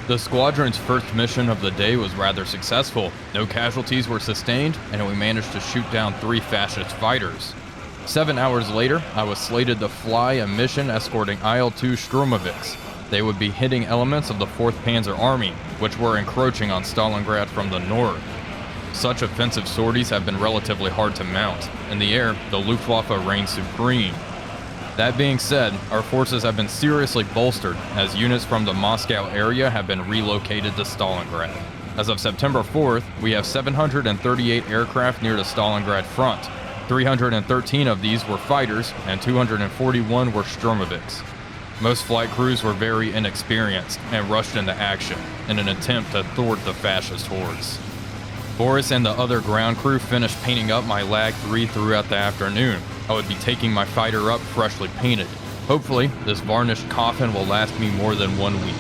The squadron's first mission of the day was rather successful. No casualties were sustained, and we managed to shoot down 3 fascist fighters. 7 hours later, I was slated to fly a mission escorting IL-2 Sturmovix. They would be hitting elements of the 4th Panzer Army, which were encroaching on Stalingrad from the north. Such offensive sorties have been relatively hard to mount. In the air, the Luftwaffe reigns supreme. That being said, our forces have been seriously bolstered as units from the Moscow area have been relocated to Stalingrad. As of September 4th, we have 738 aircraft near the Stalingrad front. 313 of these were fighters and 241 were Sturmovix. Most flight crews were very inexperienced and rushed into action in an attempt to thwart the fascist hordes. Boris and the other ground crew finished painting up my Lag 3 throughout the afternoon. I would be taking my fighter up freshly painted. Hopefully, this varnished coffin will last me more than 1 week.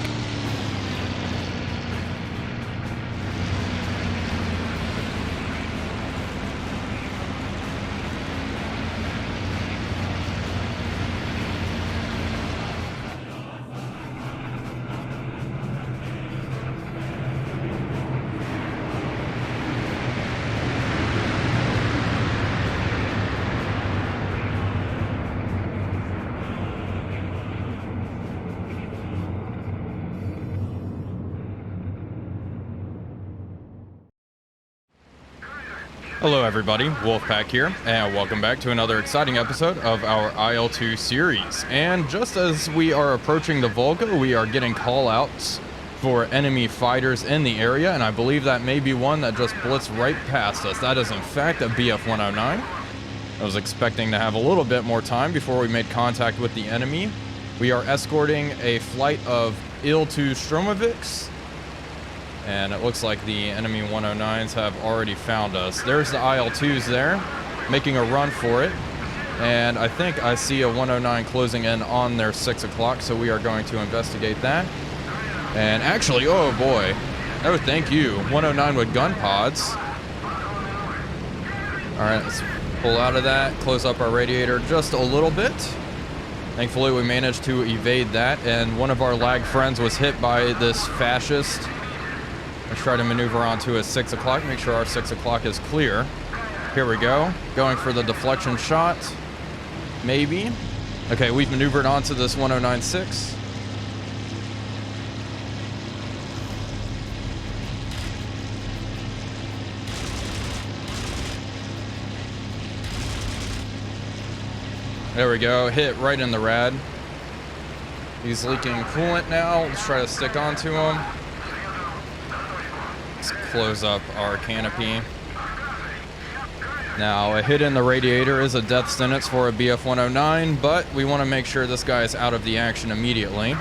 Hello everybody, Wolfpack here, and welcome back to another exciting episode of our IL-2 series. And just as we are approaching the Volga, we are getting call-outs for enemy fighters in the area, and I believe that may be one that just blitzed right past us. That is in fact a Bf-109. I was expecting to have a little bit more time before we made contact with the enemy. We are escorting a flight of IL-2 Sturmovix, and it looks like the enemy 109s have already found us. There's the IL-2s there, making a run for it. And I think I see a 109 closing in on their 6 o'clock, so we are going to investigate that. And actually, oh boy. Oh, thank you. 109 with gun pods. Alright, let's pull out of that, close up our radiator just a little bit. Thankfully, we managed to evade that, and one of our lag friends was hit by this fascist. Let's try to maneuver onto a 6 o'clock, make sure our 6 o'clock is clear. Here we go. Going for the deflection shot. Maybe. Okay, we've maneuvered onto this 109.6. There we go. Hit right in the rad. He's leaking coolant now. Let's try to stick onto him. Close up our canopy. Now, a hit in the radiator is a death sentence for a Bf-109, but we want to make sure this guy is out of the action immediately.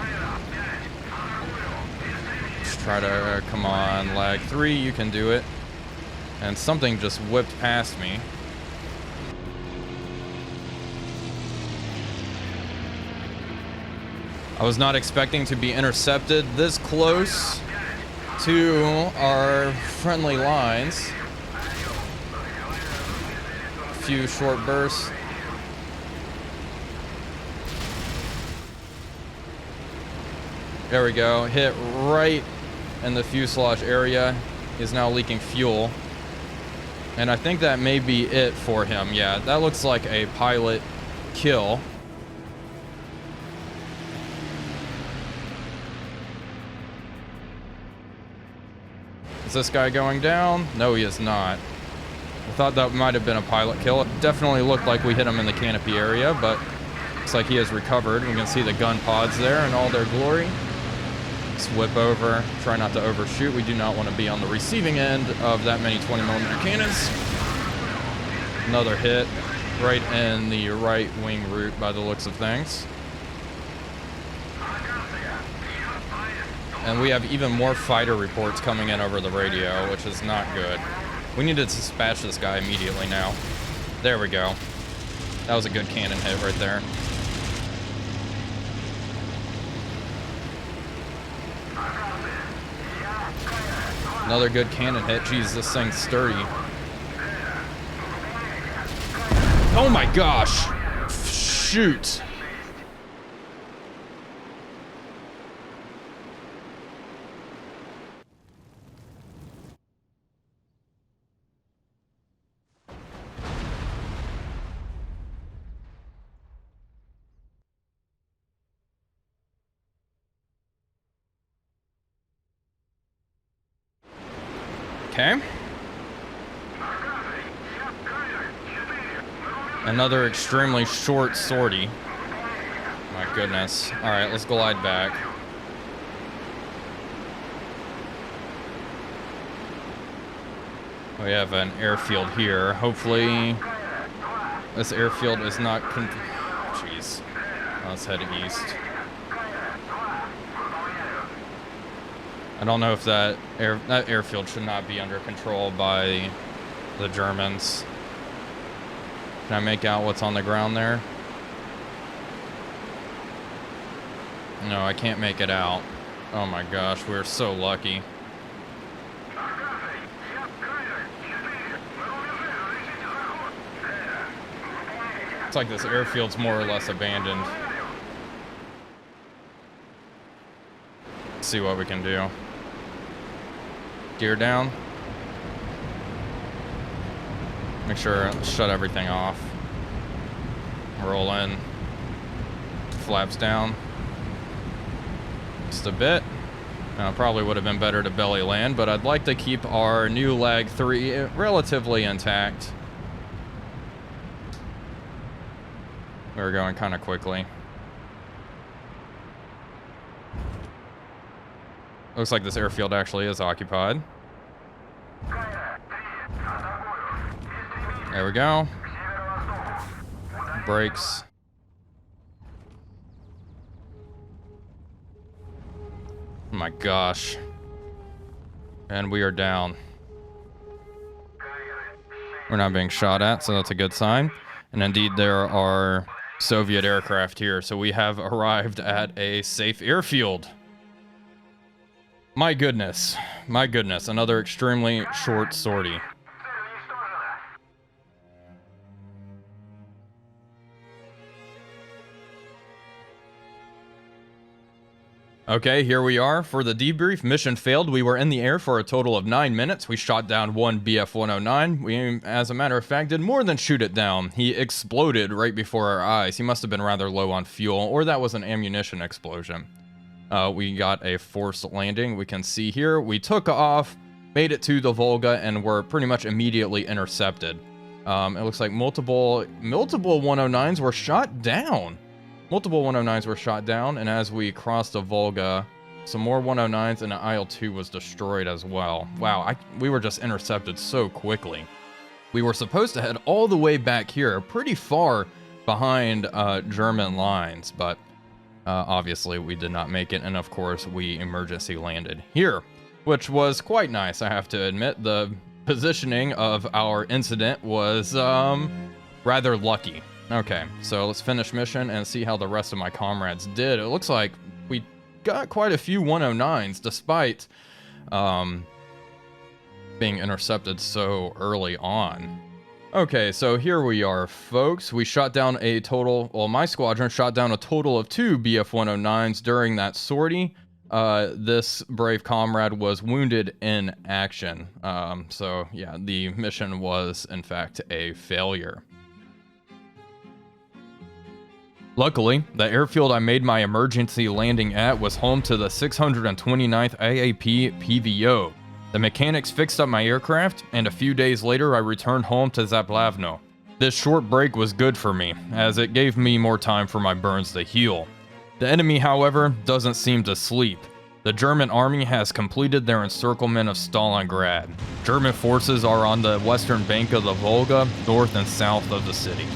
Let's try to, come on, Lag 3, you can do it. And something just whipped past me. I was not expecting to be intercepted this close to our friendly lines. A few short bursts. There we go. Hit right in the fuselage area. Is now leaking fuel. And I think that may be it for him. Yeah, that looks like a pilot kill. Is this guy going down? No, he is not. I thought that might have been a pilot kill. It definitely looked like we hit him in the canopy area, but looks like he has recovered. We can see the gun pods there in all their glory. Let's whip over. Try not to overshoot. We do not want to be on the receiving end of that many 20mm cannons. Another hit right in the right wing root by the looks of things. And we have even more fighter reports coming in over the radio, which is not good. We need to dispatch this guy immediately now. There we go. That was a good cannon hit right there. Another good cannon hit. Jeez, this thing's sturdy. Oh my gosh! Shoot! Okay. Another extremely short sortie. My goodness. All right, let's glide back. We have an airfield here. Hopefully, this airfield is not. Jeez. Let's head east. I don't know if that airfield should not be under control by the Germans. Can I make out what's on the ground there? No, I can't make it out. Oh my gosh, we're so lucky. It's like this airfield's more or less abandoned. Let's see what we can do. Gear down. Make sure shut everything off. Roll in. Flaps down. Just a bit. Probably would have been better to belly land, but I'd like to keep our new lag 3 relatively intact. We're going kind of quickly. Looks like this airfield actually is occupied. There we go. Brakes. Oh my gosh. And we are down. We're not being shot at, so that's a good sign. And indeed, there are Soviet aircraft here, so we have arrived at a safe airfield. My goodness, another extremely short sortie. Okay, here we are. For the debrief, mission failed. We were in the air for a total of 9 minutes. We shot down one Bf-109. We, as a matter of fact, did more than shoot it down. He exploded right before our eyes. He must have been rather low on fuel, or that was an ammunition explosion. We got a forced landing. We can see here. We took off, made it to the Volga, and were pretty much immediately intercepted. It looks like multiple 109s were shot down. Multiple 109s were shot down, and as we crossed the Volga, some more 109s and an IL-2 was destroyed as well. Wow, we were just intercepted so quickly. We were supposed to head all the way back here, pretty far behind German lines, but obviously we did not make it, and of course we emergency landed here, which was quite nice, I have to admit. The positioning of our incident was rather lucky. Okay, so let's finish mission and see how the rest of my comrades did. It looks like we got quite a few 109s despite being intercepted so early on. Okay, so here we are, folks. We shot down a total, well, my squadron shot down a total of 2 Bf-109s during that sortie. This brave comrade was wounded in action. So yeah, the mission was in fact a failure. Luckily, the airfield I made my emergency landing at was home to the 629th AAP PVO. The mechanics fixed up my aircraft, and a few days later I returned home to Zaplavno. This short break was good for me, as it gave me more time for my burns to heal. The enemy, however, doesn't seem to sleep. The German army has completed their encirclement of Stalingrad. German forces are on the western bank of the Volga, north and south of the city.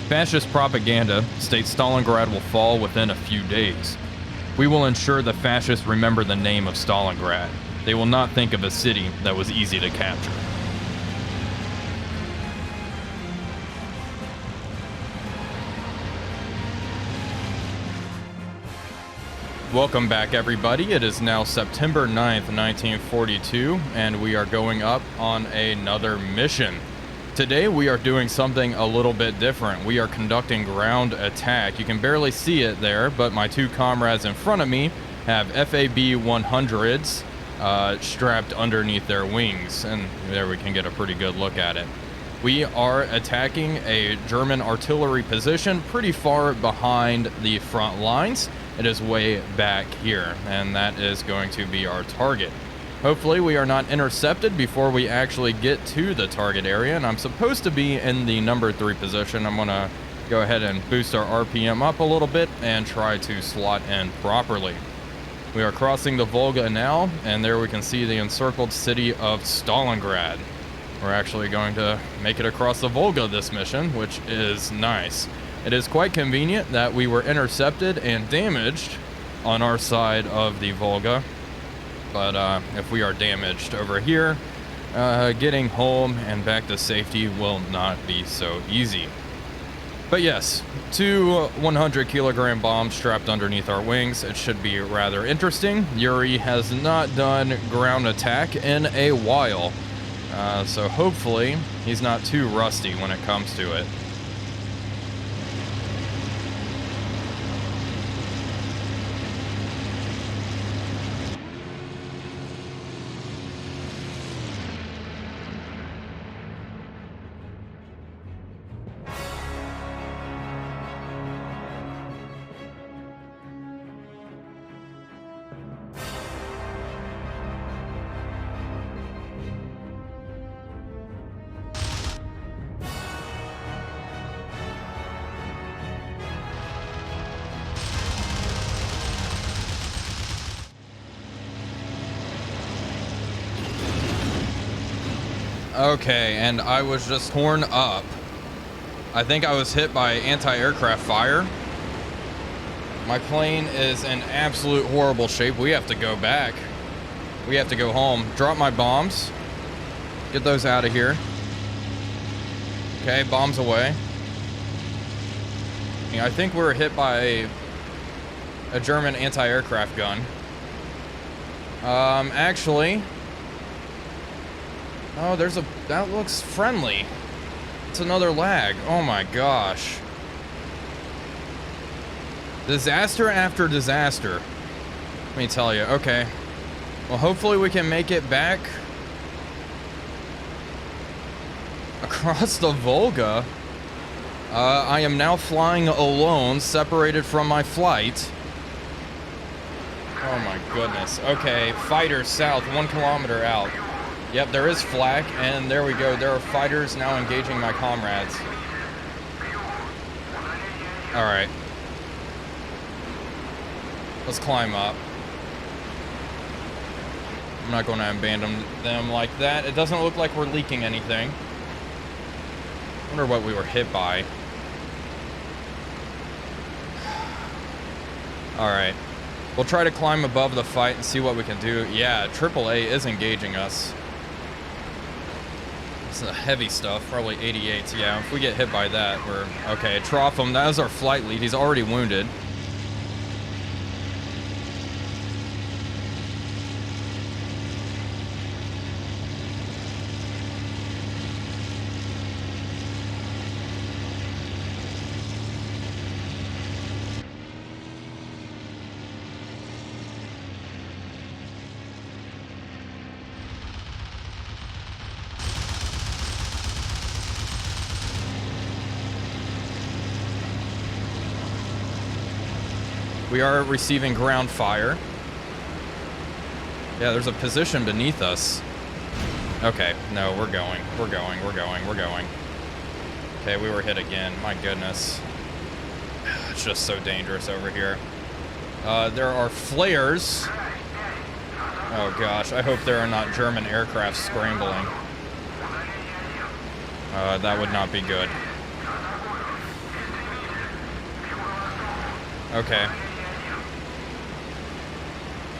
Fascist propaganda states Stalingrad will fall within a few days. We will ensure the fascists remember the name of Stalingrad. They will not think of a city that was easy to capture. Welcome back, everybody. It is now September 9th, 1942, and we are going up on another mission. Today we are doing something a little bit different. We are conducting ground attack. You can barely see it there, but my two comrades in front of me have FAB 100s strapped underneath their wings, and there we can get a pretty good look at it. We are attacking a German artillery position pretty far behind the front lines. It is way back here, and that is going to be our target. Hopefully we are not intercepted before we actually get to the target area, and I'm supposed to be in the number 3 position. I'm gonna go ahead and boost our RPM up a little bit and try to slot in properly. We are crossing the Volga now, and there we can see the encircled city of Stalingrad. We're actually going to make it across the Volga this mission, which is nice. It is quite convenient that we were intercepted and damaged on our side of the Volga. But if we are damaged over here, getting home and back to safety will not be so easy. But yes, 2 100-kilogram bombs strapped underneath our wings. It should be rather interesting. Yuri has not done ground attack in a while, so hopefully he's not too rusty when it comes to it. Okay, and I was just torn up. I think I was hit by anti-aircraft fire. My plane is in absolute horrible shape. We have to go back. We have to go home. Drop my bombs. Get those out of here. Okay, bombs away. I think we were hit by a German anti-aircraft gun. Actually... Oh, that looks friendly. It's another lag. Oh my gosh. Disaster after disaster. Let me tell you. Okay. Well, hopefully we can make it back across the Volga. I am now flying alone, separated from my flight. Oh my goodness. Okay, fighters south, 1 kilometer out. Yep, there is flak, and there we go. There are fighters now engaging my comrades. Alright. Let's climb up. I'm not going to abandon them like that. It doesn't look like we're leaking anything. Wonder what we were hit by. Alright. We'll try to climb above the fight and see what we can do. Yeah, AAA is engaging us. It's the heavy stuff, probably 88s. Yeah, if we get hit by that, we're... Okay, Tropham, that is our flight lead. He's already wounded. We are receiving ground fire. Yeah, there's a position beneath us. Okay, no, we're going. Okay, we were hit again. My goodness. It's just so dangerous over here. There are flares. Oh gosh, I hope there are not German aircraft scrambling. That would not be good. Okay.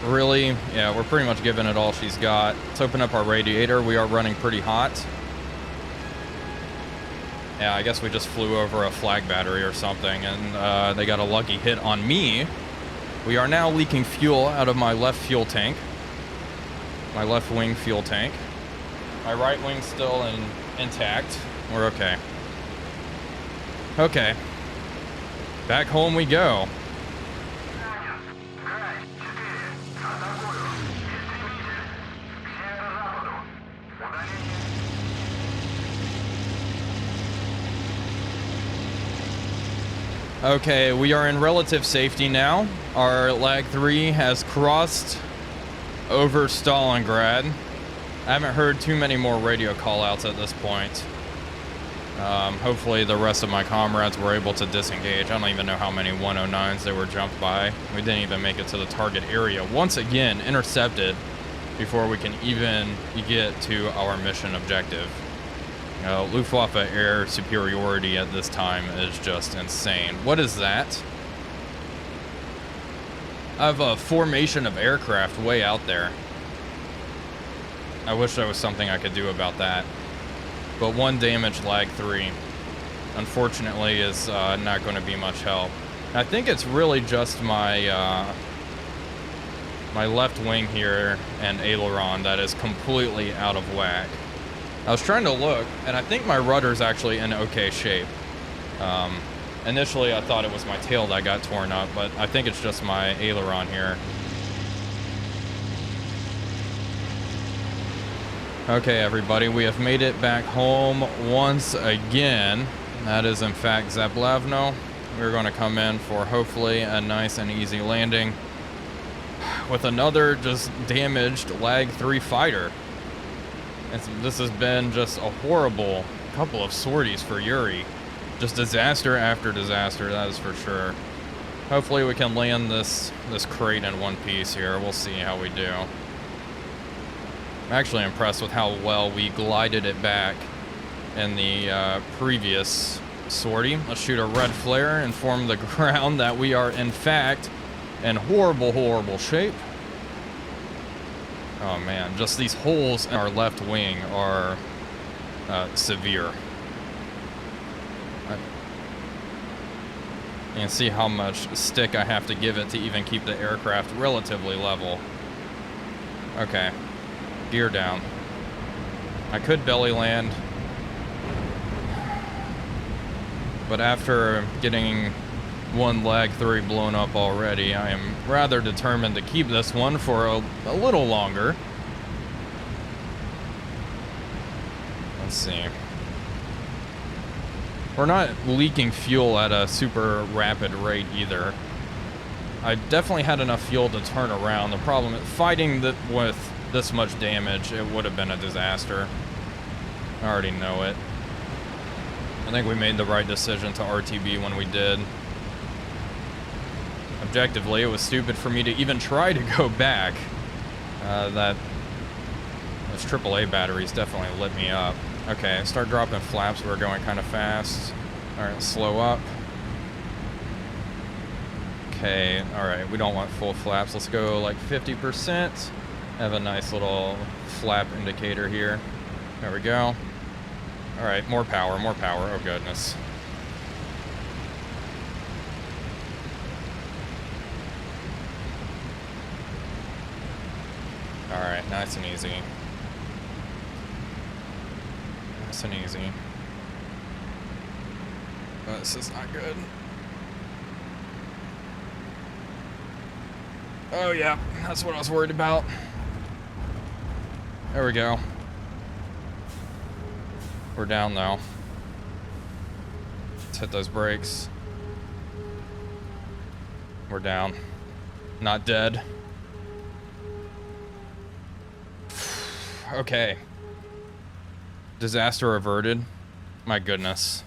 Really? Yeah, we're pretty much giving it all she's got. Let's open up our radiator. We are running pretty hot. Yeah, I guess we just flew over a flag battery or something, and they got a lucky hit on me. We are now leaking fuel out of my left fuel tank. My left wing fuel tank. My right wing's still intact. We're okay. Okay. Back home we go. Okay, we are in relative safety now. Our lag 3 has crossed over Stalingrad. I haven't heard too many more radio callouts at this point. Hopefully the rest of my comrades were able to disengage. I don't even know how many 109s they were jumped by. We didn't even make it to the target area. Once again, intercepted before we can even get to our mission objective. Luftwaffe air superiority at this time is just insane. What is that? I have a formation of aircraft way out there. I wish there was something I could do about that. But 1 damage lag 3, unfortunately, is not going to be much help. I think it's really just my my left wing here and aileron that is completely out of whack. I was trying to look, and I think my rudder's actually in okay shape. Initially, I thought it was my tail that got torn up, but I think it's just my aileron here. Okay, everybody, we have made it back home once again. That is, in fact, Zablavno. We're going to come in for hopefully a nice and easy landing with another just damaged Lag 3 fighter. This has been just a horrible couple of sorties for Yuri. Just disaster after disaster, that is for sure. Hopefully we can land this crate in one piece here. We'll see how we do. I'm actually impressed with how well we glided it back in the previous sortie. Let's shoot a red flare, inform the ground that we are in fact in horrible, horrible shape. Oh man, just these holes in our left wing are severe. You can see how much stick I have to give it to even keep the aircraft relatively level. Okay, gear down. I could belly land, but after getting one Lag 3 blown up already, I am rather determined to keep this one for a little longer. Let's see. We're not leaking fuel at a super rapid rate either. I definitely had enough fuel to turn around. The problem is fighting with this much damage, it would have been a disaster. I already know it. I think we made the right decision to RTB when we did. Objectively, it was stupid for me to even try to go back. Those AAA batteries definitely lit me up. Okay, start dropping flaps. We're going kind of fast. All right, slow up. Okay, all right, we don't want full flaps. Let's go like 50%. Have a nice little flap indicator here. There we go. All right, more power, more power. Oh, goodness. All right, nice and easy. Nice and easy. Oh, this is not good. Oh yeah, that's what I was worried about. There we go. We're down now. Let's hit those brakes. We're down. Not dead. Okay. Disaster averted. My goodness.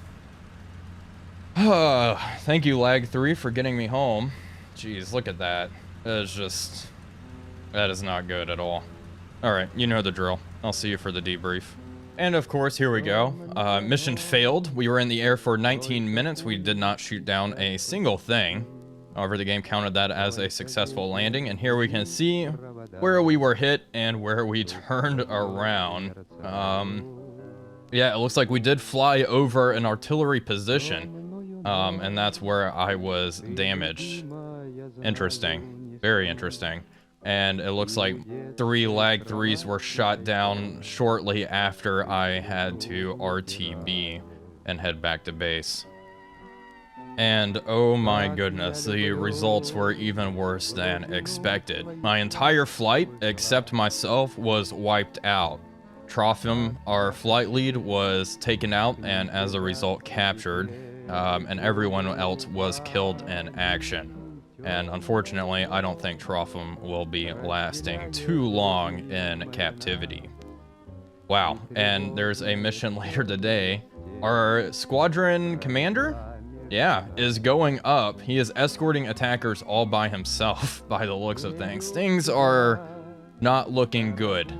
Thank you, Lag 3, for getting me home. Jeez, look at that. That is just... that is not good at all. Alright, you know the drill. I'll see you for the debrief. And of course, here we go. Mission failed. We were in the air for 19 minutes. We did not shoot down a single thing. However, the game counted that as a successful landing. And here we can see where we were hit and where we turned around. Yeah, it looks like we did fly over an artillery position. And that's where I was damaged. Interesting. Very interesting. And it looks like 3 Lag 3s were shot down shortly after I had to RTB and head back to base. And oh my goodness, the results were even worse than expected. My entire flight, except myself, was wiped out. Trofim, our flight lead, was taken out and as a result captured, and everyone else was killed in action. And unfortunately, I don't think Trophim will be lasting too long in captivity. Wow, and there's a mission later today. Our squadron commander, yeah, is going up. He is escorting attackers all by himself, by the looks of things. Things are not looking good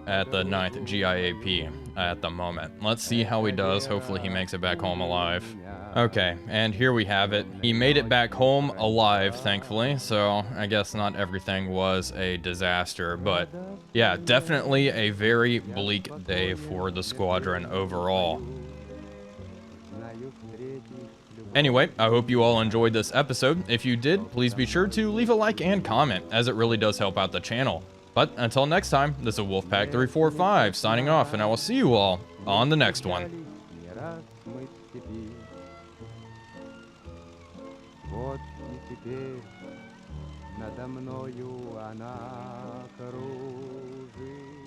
at the 9th GIAP at the moment. Let's see how he does. Hopefully he makes it back home alive. Okay, and here we have it. He made it back home alive, thankfully, so I guess not everything was a disaster, but yeah, definitely a very bleak day for the squadron overall. Anyway, I hope you all enjoyed this episode. If you did, please be sure to leave a like and comment, as it really does help out the channel. But until next time, this is Wulfpack345 signing off, and I will see you all on the next one. Вот и теперь надо мною она кружит.